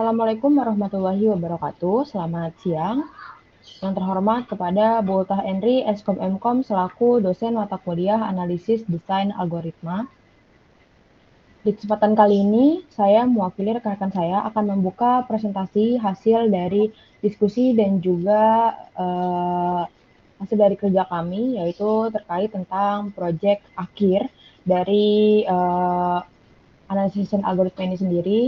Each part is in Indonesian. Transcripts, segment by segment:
Assalamualaikum warahmatullahi wabarakatuh. Selamat siang. Yang terhormat kepada Bu Ultah Enri, Eskom Mkom selaku dosen mata kuliah Analisis Desain Algoritma. Di kesempatan kali ini, saya mewakili rekan-rekan saya akan membuka presentasi hasil dari diskusi dan juga hasil dari kerja kami, yaitu terkait tentang proyek akhir dari analisis desain algoritma ini sendiri.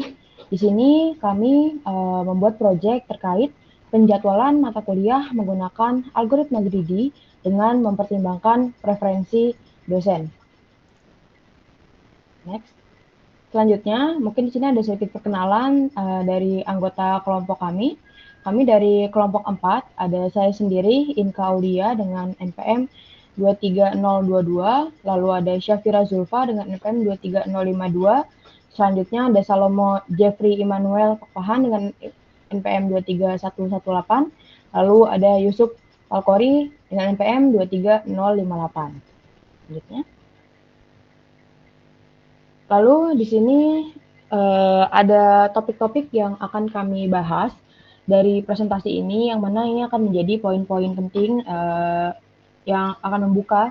Di sini kami membuat proyek terkait penjadwalan mata kuliah menggunakan algoritma greedy dengan mempertimbangkan preferensi dosen. Next. Selanjutnya, mungkin di sini ada sedikit perkenalan dari anggota kelompok kami. Kami dari kelompok 4, ada saya sendiri, Inka Aulia dengan NPM 23022, lalu ada Syafira Zulfa dengan NPM 23052, selanjutnya ada Salomo Jeffrey Immanuel Pakpahan dengan NPM 23118, lalu ada Yusuf Alkori dengan NPM 23058. Selanjutnya. Lalu di sini ada topik-topik yang akan kami bahas dari presentasi ini, yang mana ini akan menjadi poin-poin penting yang akan membuka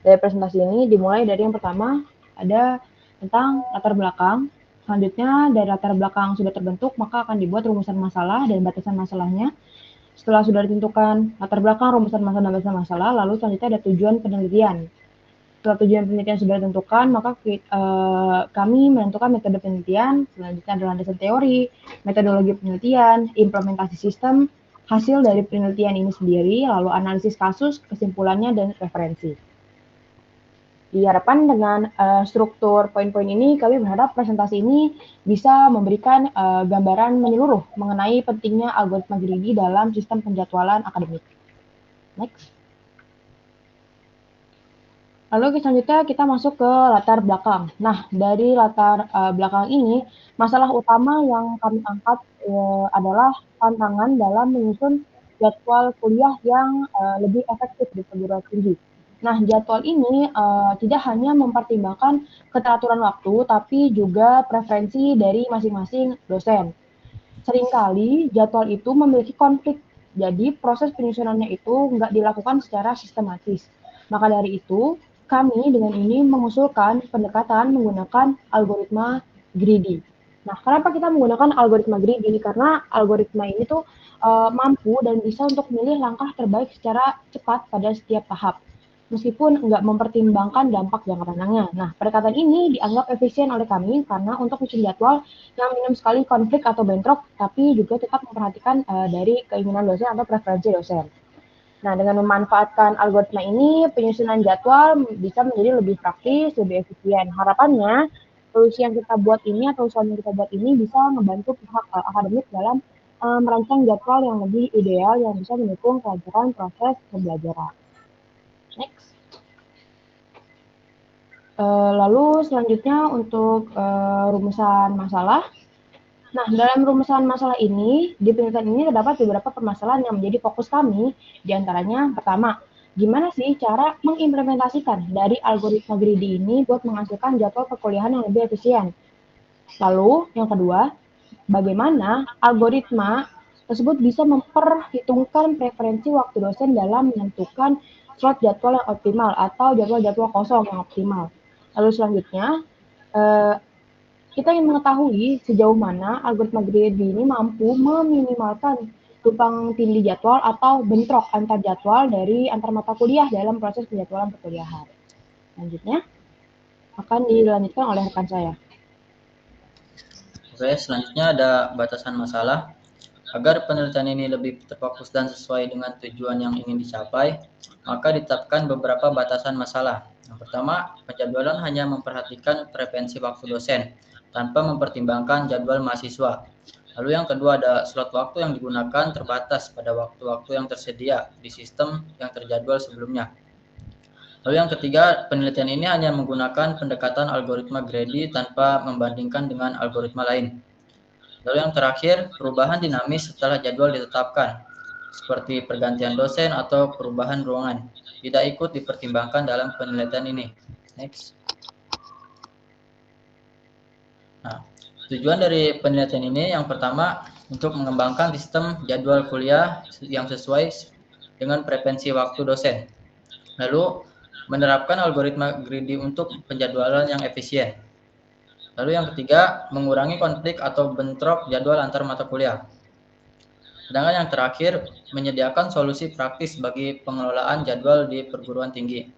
dari presentasi ini. Dimulai dari yang pertama, ada tentang latar belakang. Selanjutnya, dari latar belakang sudah terbentuk, maka akan dibuat rumusan masalah dan batasan masalahnya. Setelah sudah ditentukan latar belakang, rumusan masalah, dan batasan masalah, lalu selanjutnya ada tujuan penelitian. Setelah tujuan penelitian sudah ditentukan, maka kami menentukan metode penelitian, selanjutnya adalah landasan teori, metodologi penelitian, implementasi sistem, hasil dari penelitian ini sendiri, lalu analisis kasus, kesimpulannya, dan referensi. Diharapkan dengan struktur poin-poin ini, kami berharap presentasi ini bisa memberikan gambaran menyeluruh mengenai pentingnya algoritma greedy dalam sistem penjadwalan akademik. Next. Lalu selanjutnya kita masuk ke latar belakang. Nah, dari latar belakang ini, masalah utama yang kami angkat adalah tantangan dalam menyusun jadwal kuliah yang lebih efektif di perguruan tinggi. Nah, jadwal ini tidak hanya mempertimbangkan keteraturan waktu, tapi juga preferensi dari masing-masing dosen. Seringkali jadwal itu memiliki konflik, jadi proses penyusunannya itu nggak dilakukan secara sistematis. Maka dari itu, kami dengan ini mengusulkan pendekatan menggunakan algoritma greedy. Nah, kenapa kita menggunakan algoritma greedy? Karena algoritma ini tuh mampu dan bisa untuk memilih langkah terbaik secara cepat pada setiap tahap, meskipun nggak mempertimbangkan dampak jangka panjangnya. Nah, pendekatan ini dianggap efisien oleh kami karena untuk menyusun jadwal yang minim sekali konflik atau bentrok, tapi juga tetap memperhatikan dari keinginan dosen atau preferensi dosen. Nah, dengan memanfaatkan algoritma ini, penyusunan jadwal bisa menjadi lebih praktis, lebih efisien. Harapannya, solusi yang kita buat ini atau usulan yang kita buat ini bisa membantu pihak akademik dalam merancang jadwal yang lebih ideal yang bisa mendukung kelancaran proses pembelajaran. Next. Lalu selanjutnya untuk rumusan masalah. Nah, dalam rumusan masalah ini, di penelitian ini terdapat beberapa permasalahan yang menjadi fokus kami, diantaranya pertama, gimana sih cara mengimplementasikan dari algoritma greedy ini buat menghasilkan jadwal perkuliahan yang lebih efisien. Lalu, yang kedua, bagaimana algoritma tersebut bisa memperhitungkan preferensi waktu dosen dalam menentukan slot jadwal yang optimal atau jadwal-jadwal kosong yang optimal. Lalu selanjutnya, kita ingin mengetahui sejauh mana algoritma greedy ini mampu meminimalkan tumpang tindih jadwal atau bentrok antar jadwal dari antar mata kuliah dalam proses penjadwalan perkuliahan. Selanjutnya akan dilanjutkan oleh rekan saya. Oke, selanjutnya ada batasan masalah. Agar penelitian ini lebih terfokus dan sesuai dengan tujuan yang ingin dicapai, maka ditetapkan beberapa batasan masalah. Yang pertama, penjadwalan hanya memperhatikan preferensi waktu dosen, tanpa mempertimbangkan jadwal mahasiswa. Lalu yang kedua ada slot waktu yang digunakan terbatas pada waktu-waktu yang tersedia di sistem yang terjadwal sebelumnya. Lalu yang ketiga, penelitian ini hanya menggunakan pendekatan algoritma greedy tanpa membandingkan dengan algoritma lain. Lalu yang terakhir, perubahan dinamis setelah jadwal ditetapkan, seperti pergantian dosen atau perubahan ruangan, tidak ikut dipertimbangkan dalam penelitian ini. Next. Nah, Tujuan dari penelitian ini yang pertama untuk mengembangkan sistem jadwal kuliah yang sesuai dengan preferensi waktu dosen. Lalu menerapkan algoritma greedy untuk penjadwalan yang efisien. Lalu yang ketiga, mengurangi konflik atau bentrok jadwal antar mata kuliah. Sedangkan yang terakhir, menyediakan solusi praktis bagi pengelolaan jadwal di perguruan tinggi.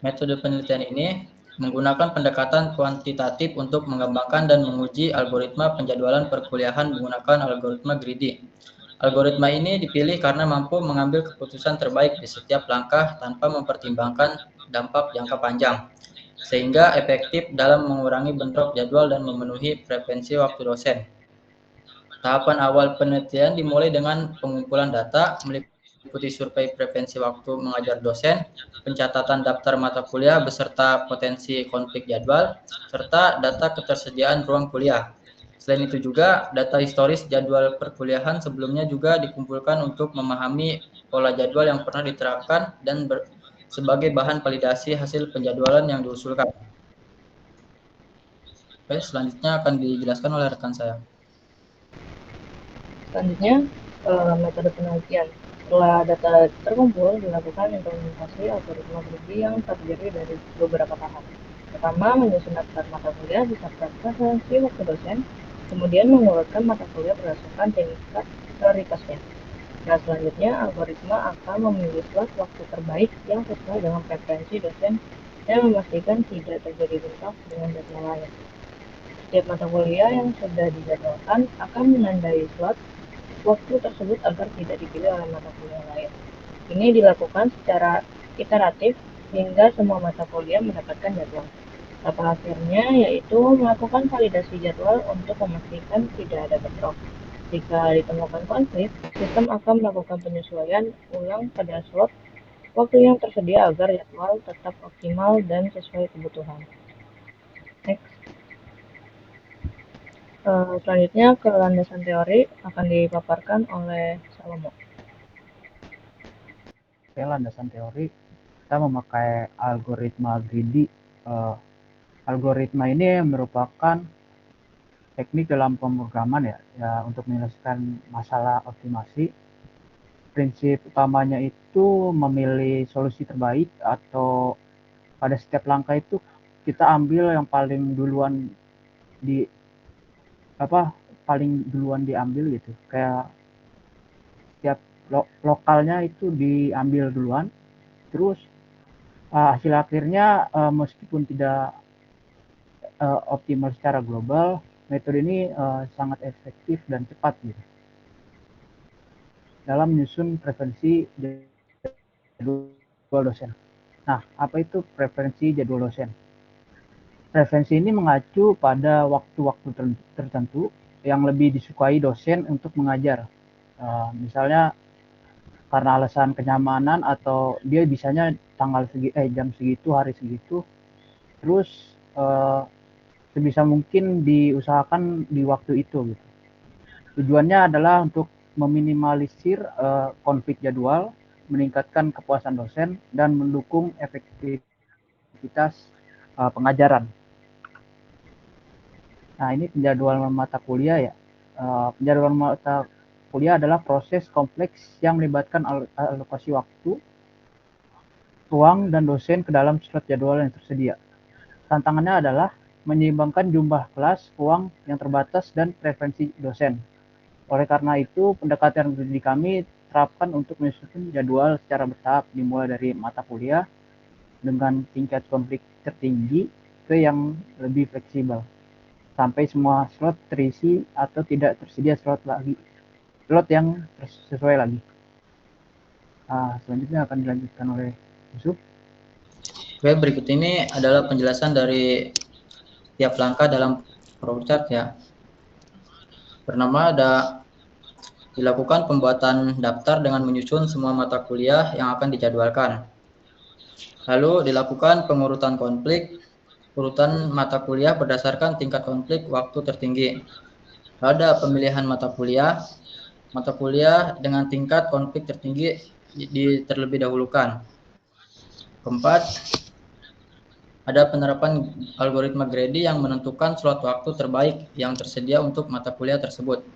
Metode penelitian ini menggunakan pendekatan kuantitatif untuk mengembangkan dan menguji algoritma penjadwalan perkuliahan menggunakan algoritma greedy. Algoritma ini dipilih karena mampu mengambil keputusan terbaik di setiap langkah tanpa mempertimbangkan dampak jangka panjang, sehingga efektif dalam mengurangi bentrok jadwal dan memenuhi preferensi waktu dosen. Tahapan awal penelitian dimulai dengan pengumpulan data, meliputi survei preferensi waktu mengajar dosen, pencatatan daftar mata kuliah beserta potensi konflik jadwal, serta data ketersediaan ruang kuliah. Selain itu juga, data historis jadwal perkuliahan sebelumnya juga dikumpulkan untuk memahami pola jadwal yang pernah diterapkan dan sebagai bahan validasi hasil penjadwalan yang diusulkan. Oke, selanjutnya akan dijelaskan oleh rekan saya. Selanjutnya, metode penelitian. Setelah data terkumpul, dilakukan implementasi algoritma greedy yang terdiri dari beberapa tahap. Pertama, menyusun daftar mata kuliah disertai preferensi waktu dosen, kemudian mengurutkan mata kuliah berdasarkan tingkat prioritasnya. Nah, selanjutnya, algoritma akan memilih slot waktu terbaik yang sesuai dengan preferensi dosen dan memastikan tidak terjadi bentrok dengan jadwal lain. Setiap mata kuliah yang sudah dijadwalkan akan menandai slot waktu tersebut agar tidak dipilih oleh mata kuliah lain. Ini dilakukan secara iteratif hingga semua mata kuliah mendapatkan jadwal. Tahap akhirnya yaitu melakukan validasi jadwal untuk memastikan tidak ada bentrok. Jika ditemukan konflik, sistem akan melakukan penyesuaian ulang pada slot waktu yang tersedia agar jadwal tetap optimal dan sesuai kebutuhan. Next. Selanjutnya ke landasan teori akan dipaparkan oleh Salomo. Oke, landasan teori kita memakai algoritma greedy. Algoritma ini merupakan teknik dalam pemrograman ya untuk menyelesaikan masalah optimasi. Prinsip utamanya itu memilih solusi terbaik atau pada setiap langkah itu kita ambil yang paling duluan diambil gitu. Kayak setiap lokalnya itu diambil duluan, terus hasil akhirnya meskipun tidak optimal secara global, metode ini sangat efektif dan cepat gitu dalam menyusun preferensi jadwal dosen. Nah, apa itu preferensi jadwal dosen? Preferensi ini mengacu pada waktu-waktu tertentu yang lebih disukai dosen untuk mengajar. Misalnya karena alasan kenyamanan atau dia bisanya jam segitu, hari segitu. Terus sebisa mungkin diusahakan di waktu itu gitu. Tujuannya adalah untuk meminimalisir konflik jadwal, meningkatkan kepuasan dosen dan mendukung efektivitas pengajaran. Nah, ini penjadwalan mata kuliah ya. Penjadwalan mata kuliah adalah proses kompleks yang melibatkan alokasi waktu, ruang, dan dosen ke dalam slot jadwal yang tersedia. Tantangannya adalah menyeimbangkan jumlah kelas, ruang yang terbatas, dan preferensi dosen. Oleh karena itu, pendekatan di kami terapkan untuk menyusun jadwal secara bertahap, dimulai dari mata kuliah dengan tingkat konflik tertinggi ke yang lebih fleksibel, sampai semua slot terisi atau tidak tersedia slot yang sesuai lagi. Selanjutnya akan dilanjutkan oleh Yusuf. Oke, berikut ini adalah penjelasan dari tiap langkah dalam flowchart ya. Pertama ada dilakukan pembuatan daftar dengan menyusun semua mata kuliah yang akan dijadwalkan. Lalu dilakukan pengurutan konflik, urutan mata kuliah berdasarkan tingkat konflik waktu tertinggi. Lalu ada pemilihan mata kuliah dengan tingkat konflik tertinggi terlebih dahulukan. Keempat, ada penerapan algoritma greedy yang menentukan slot waktu terbaik yang tersedia untuk mata kuliah tersebut.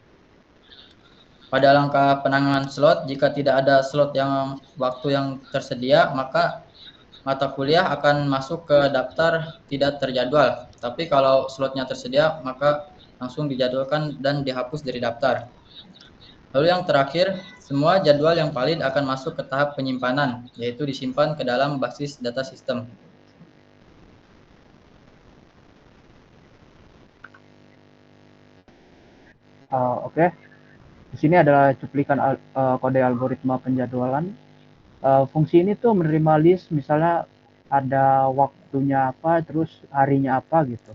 Pada langkah penanganan slot, jika tidak ada slot yang waktu yang tersedia, maka mata kuliah akan masuk ke daftar tidak terjadwal. Tapi kalau slotnya tersedia, maka langsung dijadwalkan dan dihapus dari daftar. Lalu yang terakhir, semua jadwal yang valid akan masuk ke tahap penyimpanan, yaitu disimpan ke dalam basis data sistem. Oke. Di sini adalah cuplikan kode algoritma penjadwalan. Fungsi ini tuh menerima list, misalnya ada waktunya apa, terus harinya apa gitu.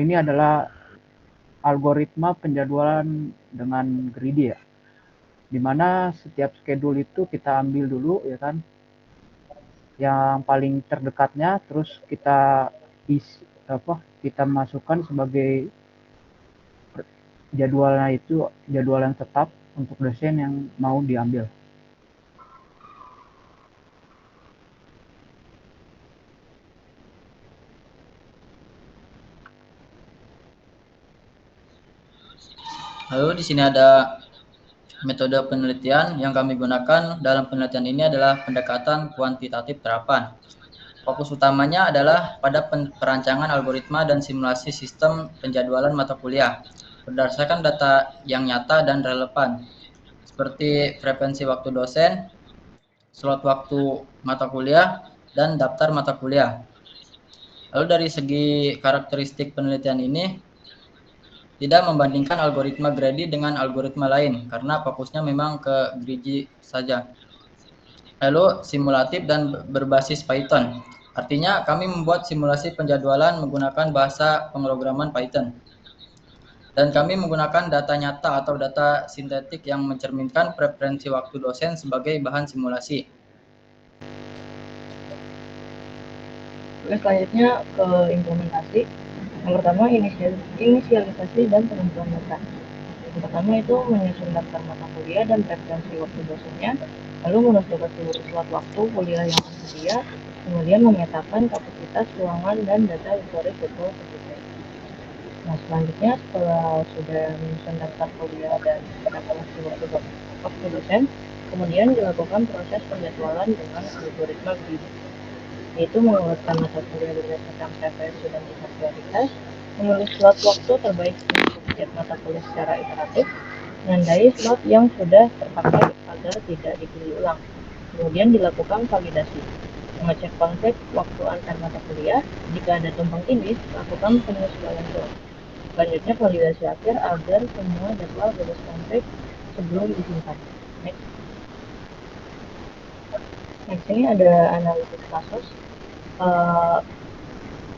Ini adalah algoritma penjadwalan dengan greedy ya, dimana setiap schedule itu kita ambil dulu ya kan, yang paling terdekatnya, terus kita kita masukkan sebagai jadwalnya itu jadwal yang tetap untuk dosen yang mau diambil. Lalu di sini ada metode penelitian yang kami gunakan dalam penelitian ini adalah pendekatan kuantitatif terapan. Fokus utamanya adalah pada perancangan algoritma dan simulasi sistem penjadwalan mata kuliah berdasarkan data yang nyata dan relevan, seperti frekuensi waktu dosen, slot waktu mata kuliah, dan daftar mata kuliah. Lalu dari segi karakteristik penelitian ini, tidak membandingkan algoritma greedy dengan algoritma lain, karena fokusnya memang ke greedy saja. Lalu simulatif dan berbasis Python. Artinya kami membuat simulasi penjadwalan menggunakan bahasa pemrograman Python. Dan kami menggunakan data nyata atau data sintetik yang mencerminkan preferensi waktu dosen sebagai bahan simulasi. Oke, selanjutnya ke implementasi. Yang pertama, inisialisasi dan penentuan data. Yang pertama itu menyusun daftar mata kuliah dan preferensi waktu dosennya, lalu menentukan seluruh slot waktu kuliah yang tersedia, kemudian memetakan kapasitas ruangan dan data historik virtual selesai. Nah, selanjutnya setelah sudah menyusun daftar kuliah dan preferensi waktu dosen, kemudian dilakukan proses penjadwalan dengan algoritma greedy, yaitu mengurutan mata kuliah berdasarkan preferensi dan tingkat prioritas, menulis slot waktu terbaik untuk setiap mata kuliah secara iteratif, menandai slot yang sudah terpakai agar tidak dipilih ulang. Kemudian dilakukan validasi, mengecek konflik waktu antar mata kuliah. Jika ada tumpang tindih, lakukan penyesuaian slot. Selanjutnya validasi akhir agar semua jadwal bebas konflik sebelum disimpan. Next ini ada analisis kasus.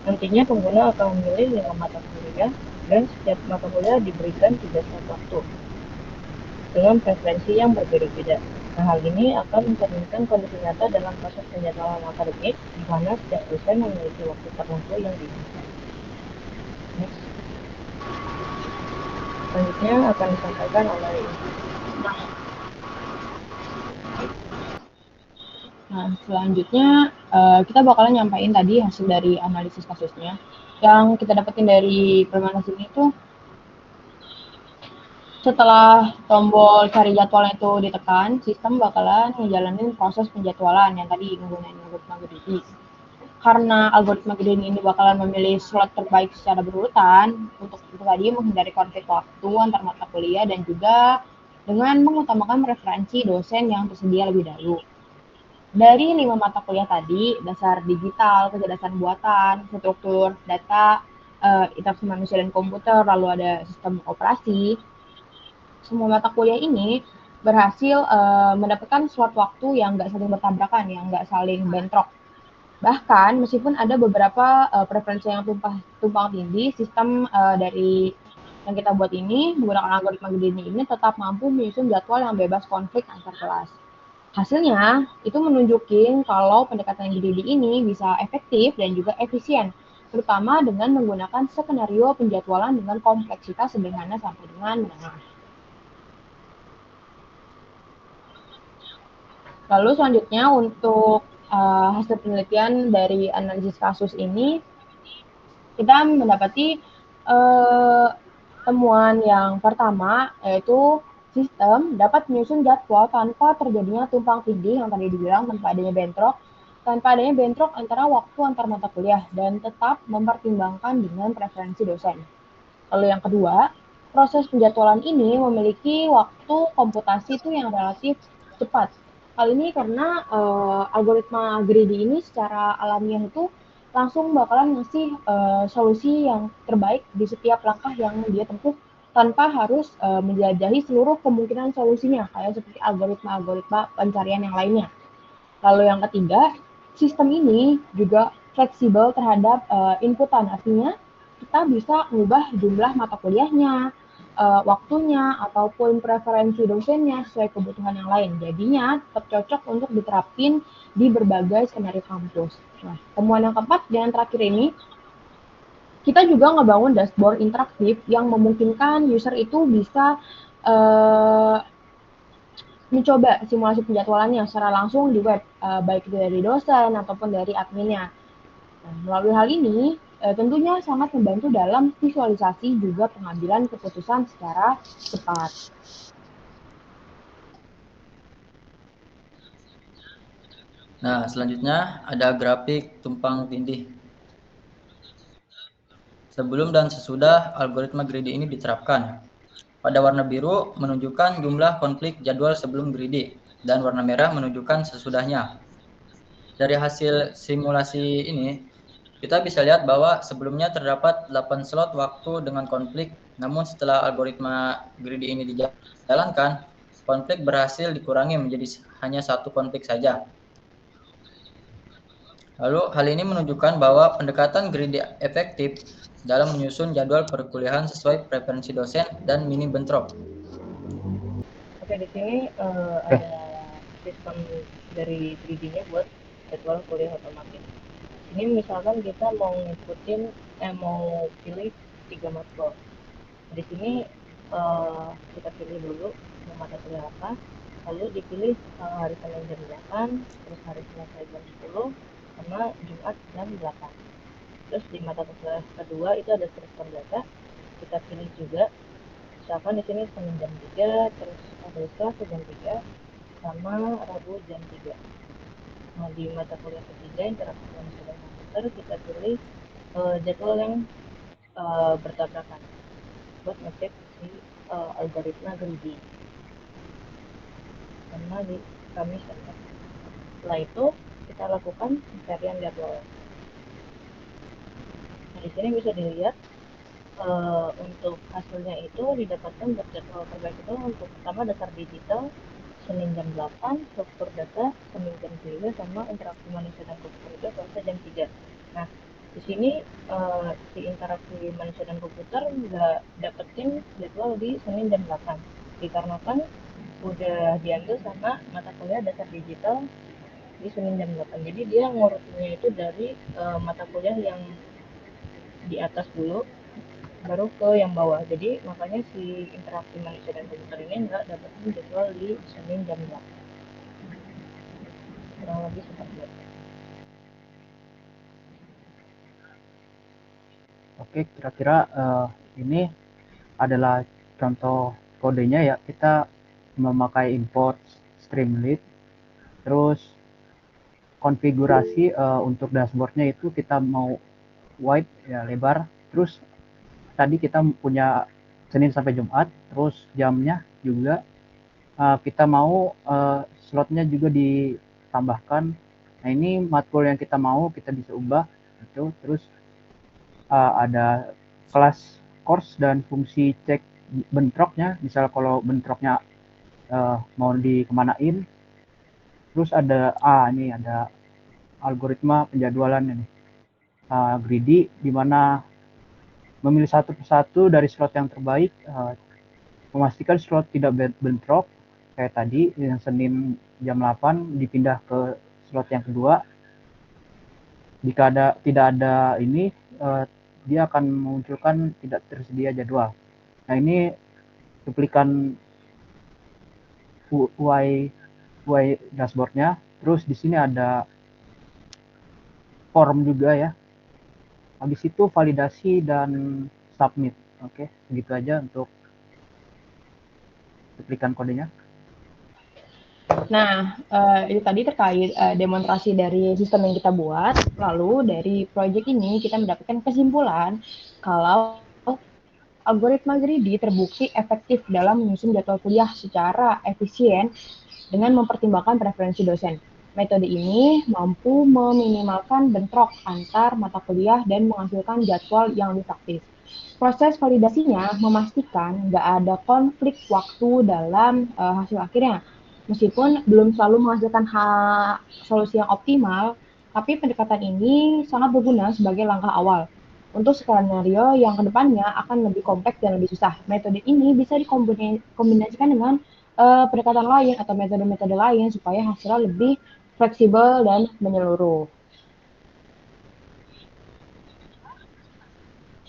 Nantinya pengguna akan memilih 5 mata kuliah dan setiap mata kuliah diberikan 3 slot waktu dengan preferensi yang berbeda-beda. Nah, hal ini akan mencerminkan kondisi nyata dalam proses penjadwalan akademik, di mana setiap dosen memiliki waktu tertentu yang diinginkan. Next. Selanjutnya akan disampaikan oleh Nah, selanjutnya kita bakalan nyampain tadi hasil dari analisis kasusnya. Yang kita dapetin dari implementasi ini tuh, setelah tombol cari jadwalnya itu ditekan, sistem bakalan ngejalanin proses penjadwalan yang tadi menggunakan algoritma greedy. Karena algoritma greedy ini bakalan memilih slot terbaik secara berurutan, untuk itu tadi menghindari konflik waktu antar mata kuliah dan juga dengan mengutamakan preferensi dosen yang tersedia lebih dahulu. Dari 5 mata kuliah tadi, dasar digital, kecerdasan buatan, struktur data, interaksi manusia dan komputer, lalu ada sistem operasi. Semua mata kuliah ini berhasil mendapatkan slot waktu yang nggak saling bertabrakan, yang nggak saling bentrok. Bahkan meskipun ada beberapa preferensi yang tumpang tindih, sistem dari yang kita buat ini menggunakan algoritma greedy ini tetap mampu menyusun jadwal yang bebas konflik antar kelas. Hasilnya itu menunjukin kalau pendekatan greedy ini bisa efektif dan juga efisien, terutama dengan menggunakan skenario penjadwalan dengan kompleksitas sederhana sampai dengan menengah. Lalu selanjutnya untuk hasil penelitian dari analisis kasus ini, kita mendapati temuan yang pertama, yaitu sistem dapat menyusun jadwal tanpa terjadinya tumpang tindih yang tadi dibilang, tanpa adanya bentrok antara waktu antar mata kuliah dan tetap mempertimbangkan dengan preferensi dosen. Lalu yang kedua, proses penjadwalan ini memiliki waktu komputasi itu yang relatif cepat. Hal ini karena algoritma greedy ini secara alamiah itu langsung bakalan ngasih solusi yang terbaik di setiap langkah yang dia tempuh tanpa harus menjelajahi seluruh kemungkinan solusinya, kayak seperti algoritma-algoritma pencarian yang lainnya. Lalu yang ketiga, sistem ini juga fleksibel terhadap inputan, artinya kita bisa mengubah jumlah mata kuliahnya, waktunya, ataupun preferensi dosennya sesuai kebutuhan yang lain. Jadinya tetap cocok untuk diterapin di berbagai skenario kampus. Nah, temuan yang keempat dan terakhir ini, kita juga ngebangun dashboard interaktif yang memungkinkan user itu bisa mencoba simulasi penjadwalannya secara langsung di web, baik itu dari dosen ataupun dari adminnya. Nah, melalui hal ini, tentunya sangat membantu dalam visualisasi juga pengambilan keputusan secara cepat. Nah, selanjutnya ada grafik tumpang tindih. Sebelum dan sesudah algoritma greedy ini diterapkan. Pada warna biru menunjukkan jumlah konflik jadwal sebelum greedy dan warna merah menunjukkan sesudahnya. Dari hasil simulasi ini, kita bisa lihat bahwa sebelumnya terdapat 8 slot waktu dengan konflik, namun setelah algoritma greedy ini dijalankan, konflik berhasil dikurangi menjadi hanya 1 konflik saja. Lalu hal ini menunjukkan bahwa pendekatan greedy efektif dalam menyusun jadwal perkuliahan sesuai preferensi dosen dan minim bentrok. Oke, di sini ada sistem dari 3D-nya buat jadwal kuliah otomatis. Ini misalkan kita mau mau pilih 3 matkul. Di sini kita pilih dulu mata kuliah apa, lalu dipilih hari Senin jam 8, terus hari Selasa jam 10, sama Jumat jam 8. Terus di mata kuliah kedua itu ada struktur data, kita pilih juga misalkan di sini Senin jam 3, terus ada Selasa jam 3, sama Rabu jam 3. Nah, di mata kuliah ketiga interaksi manusia dan komputer kita pilih jadwal yang bertabrakan buat ngecek si algoritma greedy sama di kami center. Setelah itu kita lakukan pencarian jadwal. Nah, di sini bisa dilihat untuk hasilnya itu didapatkan jadwal terbaik itu untuk pertama dasar digital Senin jam 8, struktur data Senin jam 3, sama interaksi manusia dan komputer itu Selasa jam 3. Nah, di sini si interaksi manusia dan komputer nggak dapetin jadwal di Senin jam 8 dikarenakan udah diambil sama mata kuliah dasar digital di Senin jam 8. Jadi dia ngurutinnya itu dari mata kuliah yang di atas dulu baru ke yang bawah. Jadi makanya si interaksi manusia dan komputer ini nggak dapetin jadwal di Senin jam 8. Kurang lebih seperti itu. Oke, kira-kira ini adalah contoh kodenya ya. Kita memakai import Streamlit, terus konfigurasi untuk dashboardnya itu kita mau wide ya, lebar. Terus tadi kita punya Senin sampai Jumat, terus jamnya juga kita mau slotnya juga ditambahkan. Nah, ini matkul yang kita mau kita bisa ubah itu. Terus ada kelas course dan fungsi cek bentroknya, misal kalau bentroknya mau dikemanain. Terus ada ini ada algoritma penjadwalan ini greedy, di mana memilih satu persatu dari slot yang terbaik, memastikan slot tidak bentrok kayak tadi yang Senin jam 8 dipindah ke slot yang kedua. Jika tidak ada ini, dia akan memunculkan tidak tersedia jadwal. Nah, ini cuplikan UI sesuai dashboardnya. Terus di sini ada form juga ya. Habis itu validasi dan submit. Oke, segitu aja untuk cuplikan kodenya. Nah, itu tadi terkait demonstrasi dari sistem yang kita buat. Lalu dari proyek ini kita mendapatkan kesimpulan kalau algoritma greedy terbukti efektif dalam menyusun jadwal kuliah secara efisien dengan mempertimbangkan preferensi dosen. Metode ini mampu meminimalkan bentrok antar mata kuliah dan menghasilkan jadwal yang lebih praktis. Proses validasinya memastikan nggak ada konflik waktu dalam hasil akhirnya. Meskipun belum selalu menghasilkan solusi yang optimal, tapi pendekatan ini sangat berguna sebagai langkah awal. Untuk skenario yang kedepannya akan lebih kompleks dan lebih susah. Metode ini bisa dikombinasikan dengan pendekatan lain atau metode-metode lain supaya hasilnya lebih fleksibel dan menyeluruh.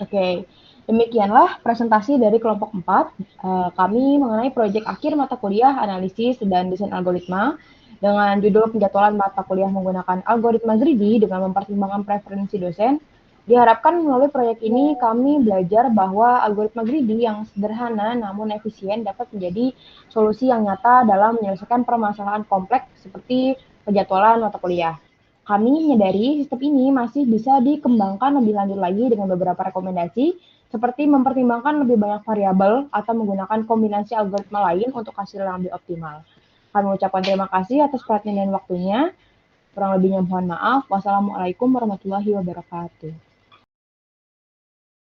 Oke, demikianlah presentasi dari kelompok 4. Kami mengenai proyek akhir mata kuliah analisis dan desain algoritma dengan judul penjadwalan mata kuliah menggunakan algoritma greedy dengan mempertimbangkan preferensi dosen. Diharapkan melalui proyek ini kami belajar bahwa algoritma greedy yang sederhana namun efisien dapat menjadi solusi yang nyata dalam menyelesaikan permasalahan kompleks seperti penjadwalan mata kuliah. Kami menyadari sistem ini masih bisa dikembangkan lebih lanjut lagi dengan beberapa rekomendasi, seperti mempertimbangkan lebih banyak variabel atau menggunakan kombinasi algoritma lain untuk hasil yang lebih optimal. Kami mengucapkan terima kasih atas perhatian dan waktunya. Kurang lebihnya mohon maaf. Wassalamualaikum warahmatullahi wabarakatuh.